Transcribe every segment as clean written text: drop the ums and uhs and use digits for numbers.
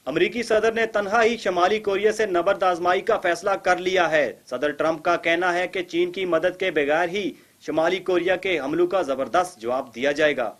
امریکی صدر نے تنہا ہی شمالی کوریا سے نبرد آزمائی کا فیصلہ کر لیا ہے۔ صدر ٹرمپ کا کہنا ہے کہ چین کی مدد کے بغیر ہی شمالی کوریا کے حملوں کا زبردست جواب دیا جائے گا۔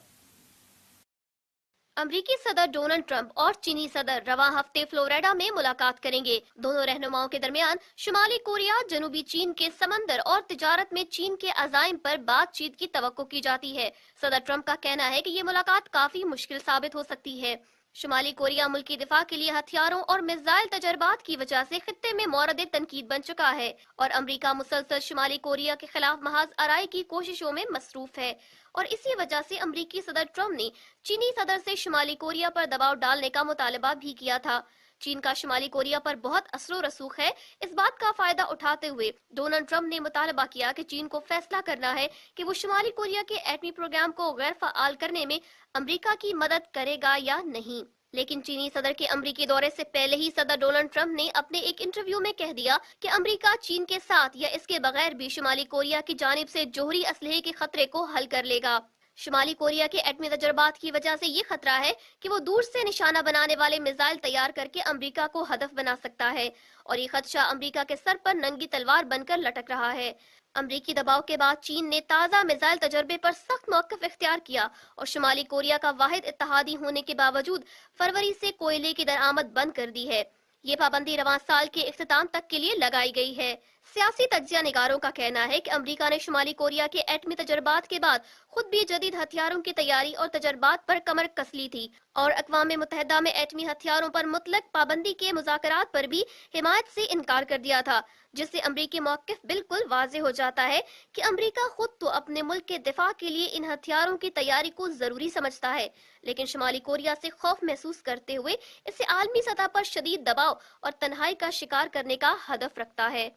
امریکی صدر ڈونلڈ ٹرمپ اور چینی صدر رواں ہفتے فلوریڈا میں ملاقات کریں گے۔ دونوں رہنماؤں کے درمیان شمالی کوریا، جنوبی چین کے سمندر اور تجارت میں چین کے عزائم پر بات چیت کی توقع کی جاتی ہے۔ صدر ٹرمپ کا کہنا ہے کہ یہ ملاقات کافی مشکل ثابت ہو سکتی ہے۔ شمالی کوریا ملکی دفاع کے لیے ہتھیاروں اور میزائل تجربات کی وجہ سے خطے میں مورد تنقید بن چکا ہے، اور امریکہ مسلسل شمالی کوریا کے خلاف محاذ آرائی کی کوششوں میں مصروف ہے، اور اسی وجہ سے امریکی صدر ٹرمپ نے چینی صدر سے شمالی کوریا پر دباؤ ڈالنے کا مطالبہ بھی کیا تھا۔ چین کا شمالی کوریا پر بہت اثر و رسوخ ہے۔ اس بات کا فائدہ اٹھاتے ہوئے ڈونلڈ ٹرمپ نے مطالبہ کیا کہ چین کو فیصلہ کرنا ہے کہ وہ شمالی کوریا کے ایٹمی پروگرام کو غیر فعال کرنے میں امریکہ کی مدد کرے گا یا نہیں۔ لیکن چینی صدر کے امریکی دورے سے پہلے ہی صدر ڈونلڈ ٹرمپ نے اپنے ایک انٹرویو میں کہہ دیا کہ امریکہ چین کے ساتھ یا اس کے بغیر بھی شمالی کوریا کی جانب سے جوہری اسلحے کے خطرے کو حل کر لے گا۔ شمالی کوریا کے ایٹمی تجربات کی وجہ سے یہ خطرہ ہے کہ وہ دور سے نشانہ بنانے والے میزائل تیار کر کے امریکہ کو ہدف بنا سکتا ہے، اور یہ خدشہ امریکہ کے سر پر ننگی تلوار بن کر لٹک رہا ہے۔ امریکی دباؤ کے بعد چین نے تازہ میزائل تجربے پر سخت موقف اختیار کیا، اور شمالی کوریا کا واحد اتحادی ہونے کے باوجود فروری سے کوئلے کی درآمد بند کر دی ہے۔ یہ پابندی رواں سال کے اختتام تک کے لیے لگائی گئی ہے۔ سیاسی تجزیہ نگاروں کا کہنا ہے کہ امریکہ نے شمالی کوریا کے ایٹمی تجربات کے بعد خود بھی جدید ہتھیاروں کی تیاری اور تجربات پر کمر کس لی تھی، اور اقوام متحدہ میں ایٹمی ہتھیاروں پر مطلق پابندی کے مذاکرات پر بھی حمایت سے انکار کر دیا تھا، جس سے امریکی موقف بالکل واضح ہو جاتا ہے کہ امریکہ خود تو اپنے ملک کے دفاع کے لیے ان ہتھیاروں کی تیاری کو ضروری سمجھتا ہے، لیکن شمالی کوریا سے خوف محسوس کرتے ہوئے اسے عالمی سطح پر شدید دباؤ اور تنہائی کا شکار کرنے کا ہدف رکھتا ہے۔